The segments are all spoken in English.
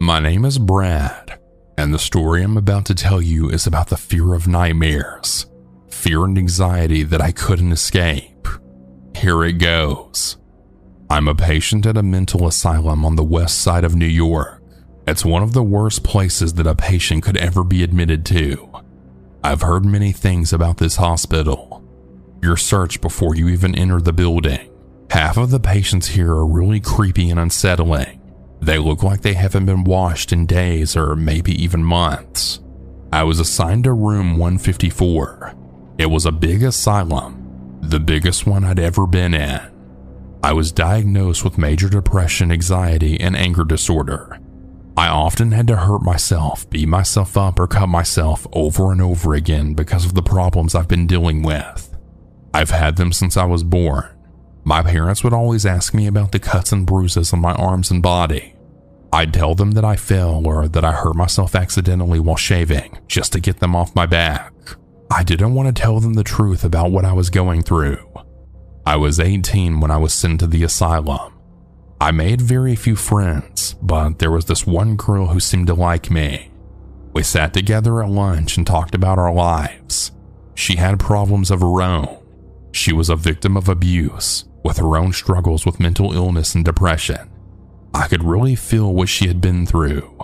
My name is Brad, and the story I'm about to tell you is about the fear of nightmares, fear and anxiety that I couldn't escape. Here it goes. I'm a patient at a mental asylum on the west side of New York. It's one of the worst places that a patient could ever be admitted to. I've heard many things about this hospital. You're searched before you even enter the building. Half of the patients here are really creepy and unsettling. They look like they haven't been washed in days or maybe even months. I was assigned to room 154. It was a big asylum, the biggest one I'd ever been in. I was diagnosed with major depression, anxiety, and anger disorder. I often had to hurt myself, beat myself up, or cut myself over and over again because of the problems I've been dealing with. I've had them since I was born. My parents would always ask me about the cuts and bruises on my arms and body. I'd tell them that I fell or that I hurt myself accidentally while shaving, just to get them off my back. I didn't want to tell them the truth about what I was going through. I was 18 when I was sent to the asylum. I made very few friends, but there was this one girl who seemed to like me. We sat together at lunch and talked about our lives. She had problems of her own. She was a victim of abuse, with her own struggles with mental illness and depression. I could really feel what she had been through.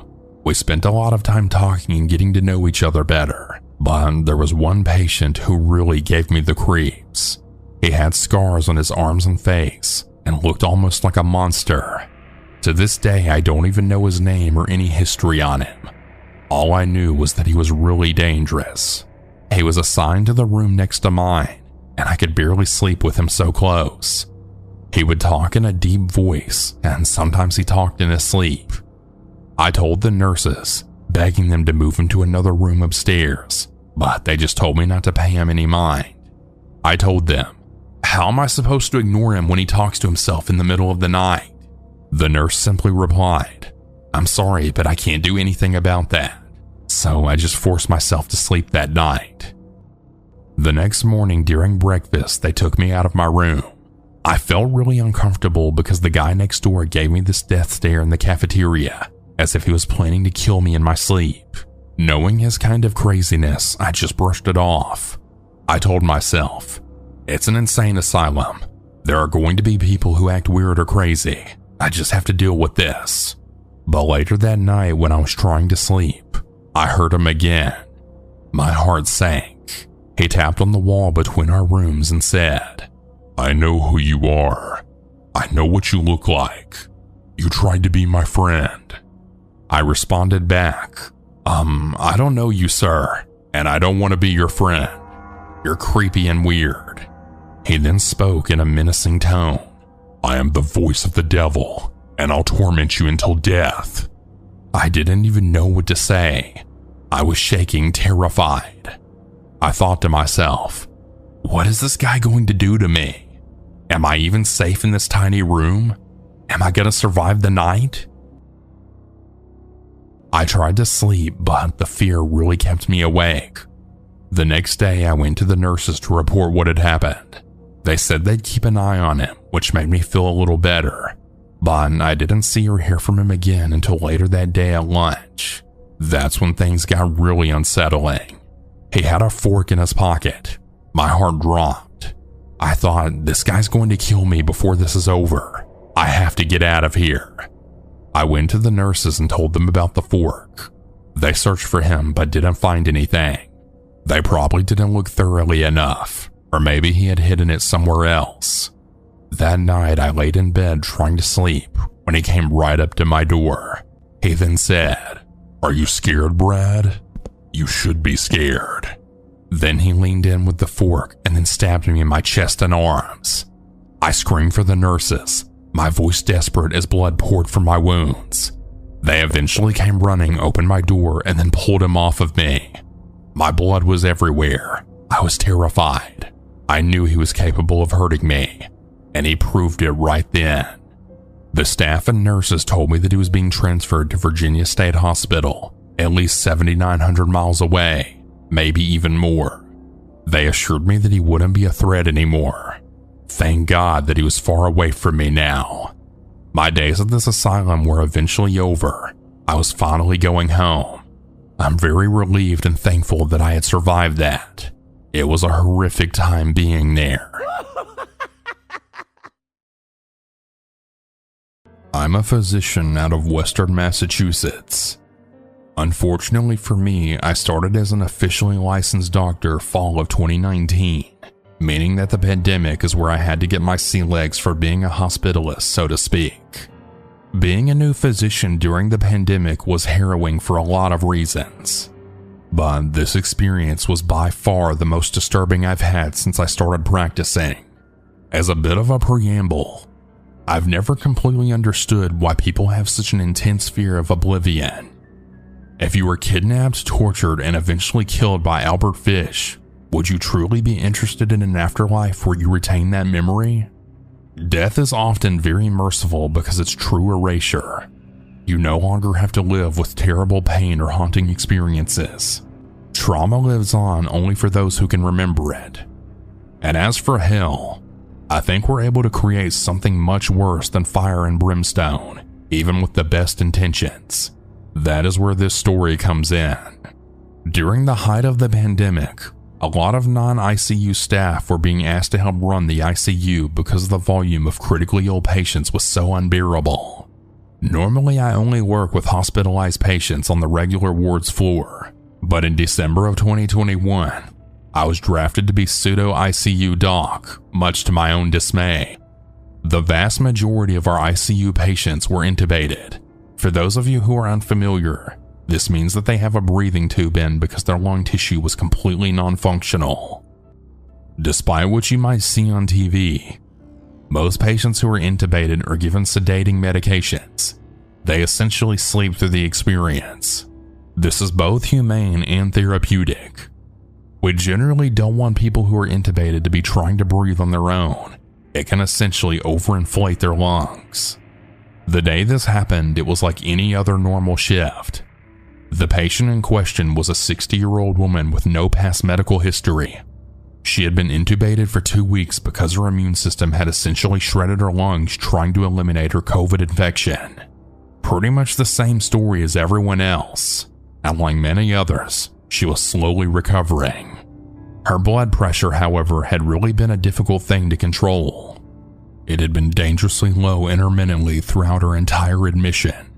We spent a lot of time talking and getting to know each other better, but there was one patient who really gave me the creeps. He had scars on his arms and face and looked almost like a monster. To this day, I don't even know his name or any history on him. All I knew was that he was really dangerous. He was assigned to the room next to mine, and I could barely sleep with him so close. He would talk in a deep voice, and sometimes he talked in his sleep. I told the nurses, begging them to move him to another room upstairs, but they just told me not to pay him any mind. I told them, how am I supposed to ignore him when he talks to himself in the middle of the night? The nurse simply replied, I'm sorry, but I can't do anything about that. So I just forced myself to sleep that night. The next morning during breakfast, they took me out of my room. I felt really uncomfortable because the guy next door gave me this death stare in the cafeteria, as if he was planning to kill me in my sleep. Knowing his kind of craziness, I just brushed it off. I told myself, it's an insane asylum. There are going to be people who act weird or crazy. I just have to deal with this. But later that night when I was trying to sleep, I heard him again. My heart sank. He tapped on the wall between our rooms and said, I know who you are. I know what you look like. You tried to be my friend. I responded back, I don't know you, sir, and I don't want to be your friend. You're creepy and weird. He then spoke in a menacing tone. I am the voice of the devil, and I'll torment you until death. I didn't even know what to say. I was shaking, terrified. I thought to myself, what is this guy going to do to me? Am I even safe in this tiny room? Am I going to survive the night? I tried to sleep, but the fear really kept me awake. The next day, I went to the nurses to report what had happened. They said they'd keep an eye on him, which made me feel a little better. But I didn't see or hear from him again until later that day at lunch. That's when things got really unsettling. He had a fork in his pocket. My heart dropped. I thought, this guy's going to kill me before this is over. I have to get out of here. I went to the nurses and told them about the fork. They searched for him but didn't find anything. They probably didn't look thoroughly enough, or maybe he had hidden it somewhere else. That night I laid in bed trying to sleep when he came right up to my door. He then said, Are you scared, Brad? You should be scared. Then he leaned in with the fork and then stabbed me in my chest and arms. I screamed for the nurses, my voice desperate as blood poured from my wounds. They eventually came running, opened my door, and then pulled him off of me. My blood was everywhere. I was terrified. I knew he was capable of hurting me, and he proved it right then. The staff and nurses told me that he was being transferred to Virginia State Hospital, at least 7,900 miles away, maybe even more. They assured me that he wouldn't be a threat anymore. Thank God that he was far away from me now. My days at this asylum were eventually over, I was finally going home. I'm very relieved and thankful that I had survived that. It was a horrific time being there. I'm a physician out of Western Massachusetts. Unfortunately for me, I started as an officially licensed doctor fall of 2019, meaning that the pandemic is where I had to get my sea legs for being a hospitalist, so to speak. Being a new physician during the pandemic was harrowing for a lot of reasons, but this experience was by far the most disturbing I've had since I started practicing. As a bit of a preamble, I've never completely understood why people have such an intense fear of oblivion. If you were kidnapped, tortured, and eventually killed by Albert Fish, would you truly be interested in an afterlife where you retain that memory? Death is often very merciful because it's true erasure. You no longer have to live with terrible pain or haunting experiences. Trauma lives on only for those who can remember it. And as for hell, I think we're able to create something much worse than fire and brimstone, even with the best intentions. That is where this story comes in. During the height of the pandemic, a lot of non-ICU staff were being asked to help run the ICU because the volume of critically ill patients was so unbearable. Normally, I only work with hospitalized patients on the regular wards floor, but in December of 2021, I was drafted to be pseudo-ICU doc, much to my own dismay. The vast majority of our ICU patients were intubated. For those of you who are unfamiliar, this means that they have a breathing tube in because their lung tissue was completely non-functional. Despite what you might see on TV, most patients who are intubated are given sedating medications. They essentially sleep through the experience. This is both humane and therapeutic. We generally don't want people who are intubated to be trying to breathe on their own. It can essentially overinflate their lungs. The day this happened, it was like any other normal shift. The patient in question was a 60-year-old woman with no past medical history. She had been intubated for 2 weeks because her immune system had essentially shredded her lungs trying to eliminate her COVID infection. Pretty much the same story as everyone else, and like many others, she was slowly recovering. Her blood pressure, however, had really been a difficult thing to control. It had been dangerously low intermittently throughout her entire admission.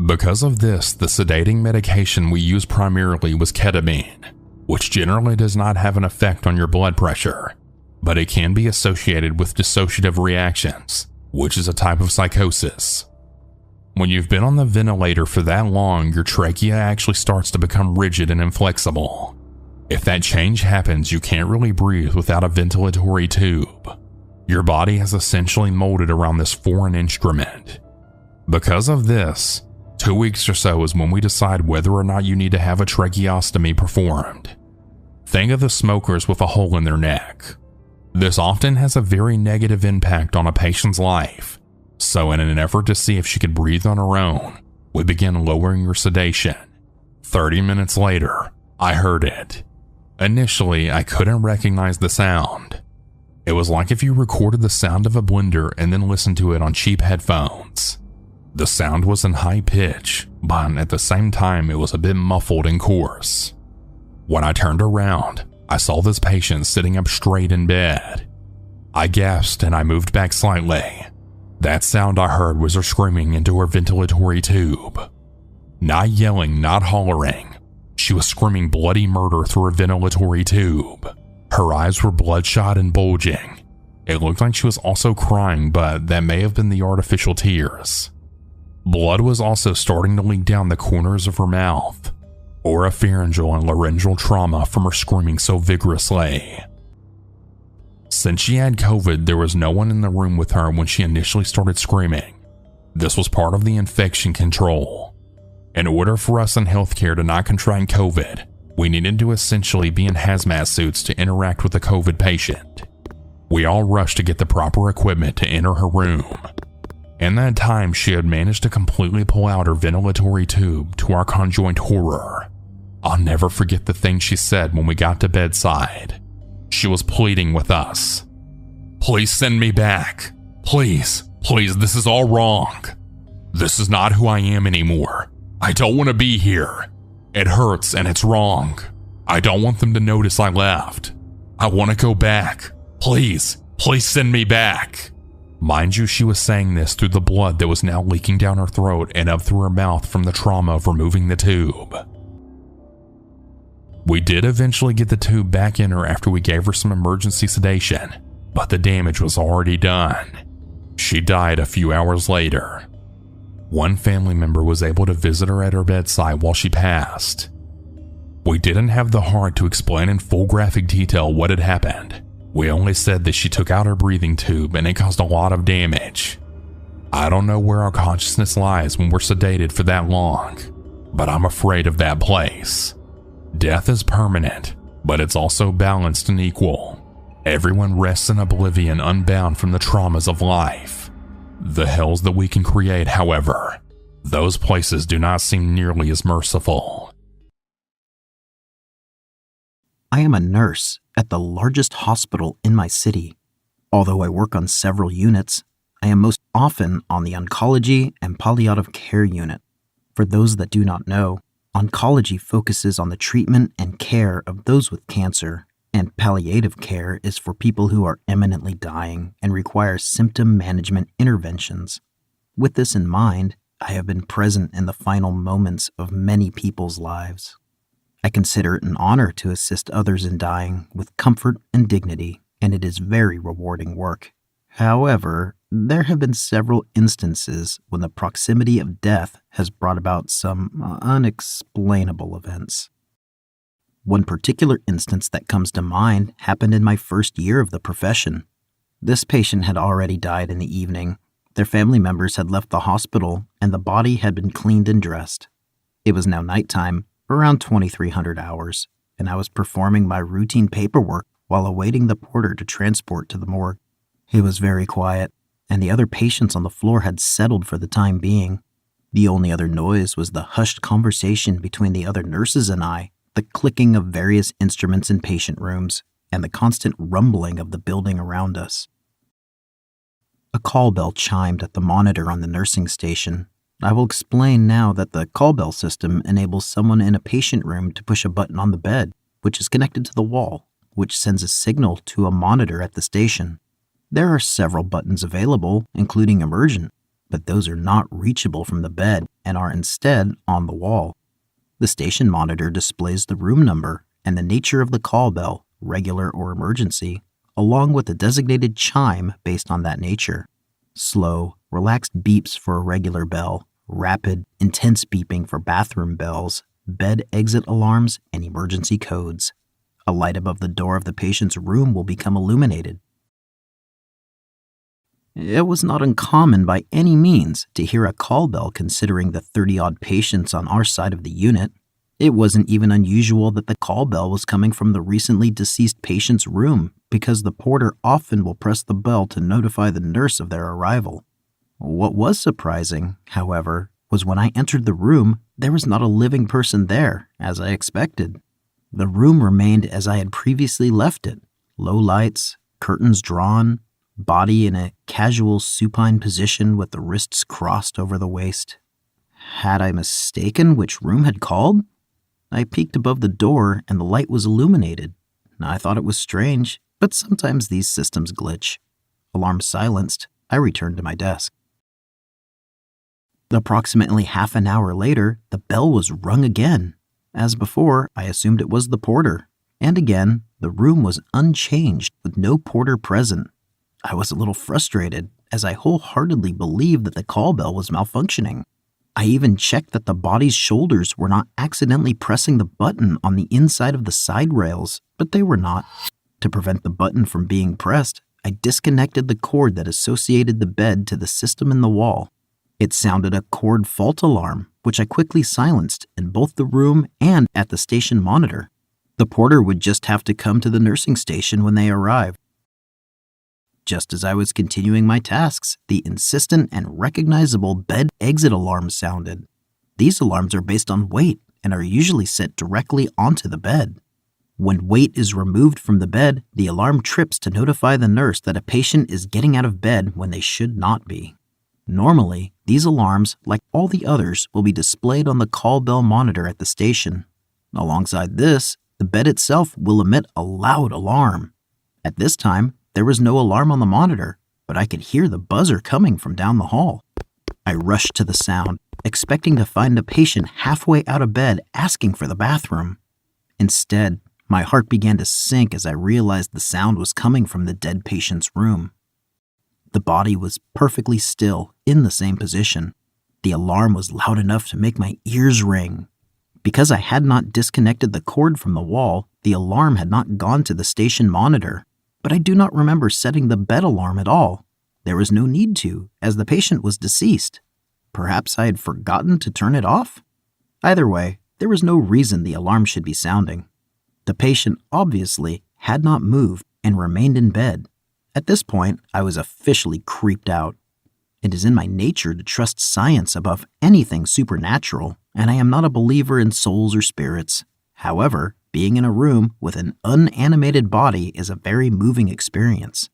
Because of this, the sedating medication we used primarily was ketamine, which generally does not have an effect on your blood pressure, but it can be associated with dissociative reactions, which is a type of psychosis. When you've been on the ventilator for that long, your trachea actually starts to become rigid and inflexible. If that change happens, you can't really breathe without a ventilatory tube. Your body has essentially molded around this foreign instrument. Because of this, 2 weeks or so is when we decide whether or not you need to have a tracheostomy performed. Think of the smokers with a hole in their neck. This often has a very negative impact on a patient's life, so in an effort to see if she could breathe on her own, we began lowering her sedation. 30 minutes later, I heard it. Initially, I couldn't recognize the sound. It was like if you recorded the sound of a blender and then listened to it on cheap headphones. The sound was in high pitch, but at the same time it was a bit muffled and coarse. When I turned around, I saw this patient sitting up straight in bed. I gasped and I moved back slightly. That sound I heard was her screaming into her ventilatory tube. Not yelling, not hollering. She was screaming bloody murder through her ventilatory tube. Her eyes were bloodshot and bulging. It looked like she was also crying, but that may have been the artificial tears. Blood was also starting to leak down the corners of her mouth. Oropharyngeal and laryngeal trauma from her screaming so vigorously. Since she had COVID, there was no one in the room with her when she initially started screaming. This was part of the infection control. In order for us in healthcare to not contract COVID, we needed to essentially be in hazmat suits to interact with the COVID patient. We all rushed to get the proper equipment to enter her room. In that time, she had managed to completely pull out her ventilatory tube, to our conjoint horror. I'll never forget the thing she said when we got to bedside. She was pleading with us. "Please send me back. Please, please, this is all wrong." This is not who I am anymore. I don't want to be here. It hurts and it's wrong. I don't want them to notice I left. I want to go back. Please send me back." Mind you, she was saying this through the blood that was now leaking down her throat and up through her mouth from the trauma of removing the tube. We did eventually get the tube back in her after we gave her some emergency sedation, but the damage was already done. She died a few hours later. One family member was able to visit her at her bedside while she passed. We didn't have the heart to explain in full graphic detail what had happened. We only said that she took out her breathing tube and it caused a lot of damage. I don't know where our consciousness lies when we're sedated for that long, but I'm afraid of that place. Death is permanent, but it's also balanced and equal. Everyone rests in oblivion, unbound from the traumas of life. The hells that we can create, however, those places do not seem nearly as merciful. I am a nurse at the largest hospital in my city. Although I work on several units, I am most often on the oncology and palliative care unit. For those that do not know, oncology focuses on the treatment and care of those with cancer, and palliative care is for people who are imminently dying and require symptom management interventions. With this in mind, I have been present in the final moments of many people's lives. I consider it an honor to assist others in dying with comfort and dignity, and it is very rewarding work. However, there have been several instances when the proximity of death has brought about some unexplainable events. One particular instance that comes to mind happened in my first year of the profession. This patient had already died in the evening. Their family members had left the hospital, and the body had been cleaned and dressed. It was now nighttime, around 2300 hours, and I was performing my routine paperwork while awaiting the porter to transport to the morgue. It was very quiet, and the other patients on the floor had settled for the time being. The only other noise was the hushed conversation between the other nurses and I, the clicking of various instruments in patient rooms, and the constant rumbling of the building around us. A call bell chimed at the monitor on the nursing station. I will explain now that the call bell system enables someone in a patient room to push a button on the bed, which is connected to the wall, which sends a signal to a monitor at the station. There are several buttons available, including emergent, but those are not reachable from the bed and are instead on the wall. The station monitor displays the room number and the nature of the call bell, regular or emergency, along with a designated chime based on that nature. Slow, relaxed beeps for a regular bell, rapid, intense beeping for bathroom bells, bed exit alarms, and emergency codes. A light above the door of the patient's room will become illuminated. It was not uncommon by any means to hear a call bell considering the 30-odd patients on our side of the unit. It wasn't even unusual that the call bell was coming from the recently deceased patient's room because the porter often will press the bell to notify the nurse of their arrival. What was surprising, however, was when I entered the room, there was not a living person there, as I expected. The room remained as I had previously left it. Low lights, curtains drawn, body in a casual supine position with the wrists crossed over the waist. Had I mistaken which room had called? I peeked above the door and the light was illuminated. I thought it was strange, but sometimes these systems glitch. Alarm silenced, I returned to my desk. Approximately half an hour later, the bell was rung again. As before, I assumed it was the porter. And again, the room was unchanged with no porter present. I was a little frustrated, as I wholeheartedly believed that the call bell was malfunctioning. I even checked that the body's shoulders were not accidentally pressing the button on the inside of the side rails, but they were not. To prevent the button from being pressed, I disconnected the cord that associated the bed to the system in the wall. It sounded a cord fault alarm, which I quickly silenced in both the room and at the station monitor. The porter would just have to come to the nursing station when they arrived. Just as I was continuing my tasks, the insistent and recognizable bed exit alarm sounded. These alarms are based on weight and are usually set directly onto the bed. When weight is removed from the bed, the alarm trips to notify the nurse that a patient is getting out of bed when they should not be. Normally, these alarms, like all the others, will be displayed on the call bell monitor at the station. Alongside this, the bed itself will emit a loud alarm. At this time, there was no alarm on the monitor, but I could hear the buzzer coming from down the hall. I rushed to the sound, expecting to find a patient halfway out of bed asking for the bathroom. Instead, my heart began to sink as I realized the sound was coming from the dead patient's room. The body was perfectly still, in the same position. The alarm was loud enough to make my ears ring. Because I had not disconnected the cord from the wall, the alarm had not gone to the station monitor, but I do not remember setting the bed alarm at all. There was no need to, as the patient was deceased. Perhaps I had forgotten to turn it off? Either way, there was no reason the alarm should be sounding. The patient obviously had not moved and remained in bed. At this point, I was officially creeped out. It is in my nature to trust science above anything supernatural, and I am not a believer in souls or spirits. However, being in a room with an unanimated body is a very moving experience.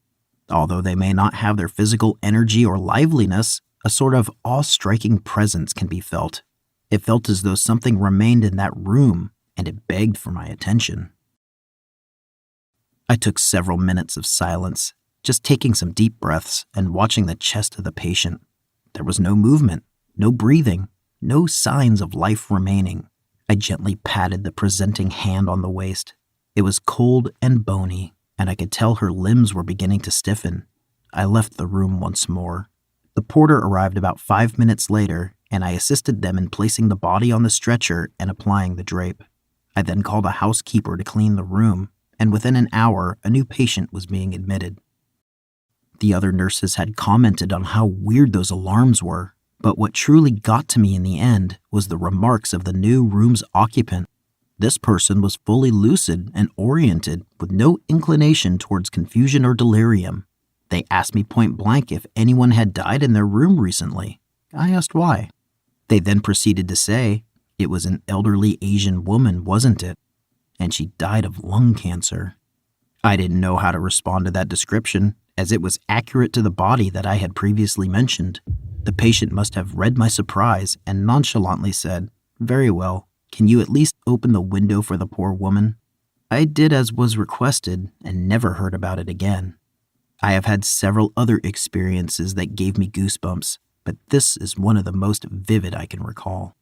Although they may not have their physical energy or liveliness, a sort of awe-striking presence can be felt. It felt as though something remained in that room, and it begged for my attention. I took several minutes of silence, just taking some deep breaths and watching the chest of the patient. There was no movement, no breathing, no signs of life remaining. I gently patted the presenting hand on the waist. It was cold and bony, and I could tell her limbs were beginning to stiffen. I left the room once more. The porter arrived about 5 minutes later, and I assisted them in placing the body on the stretcher and applying the drape. I then called a housekeeper to clean the room, and within an hour, a new patient was being admitted. The other nurses had commented on how weird those alarms were, but what truly got to me in the end was the remarks of the new room's occupant. This person was fully lucid and oriented with no inclination towards confusion or delirium. They asked me point blank if anyone had died in their room recently. I asked why. They then proceeded to say, it was an elderly Asian woman, wasn't it? And she died of lung cancer. I didn't know how to respond to that description, as it was accurate to the body that I had previously mentioned. The patient must have read my surprise and nonchalantly said, "Very well, can you at least open the window for the poor woman?" I did as was requested and never heard about it again. I have had several other experiences that gave me goosebumps, but this is one of the most vivid I can recall.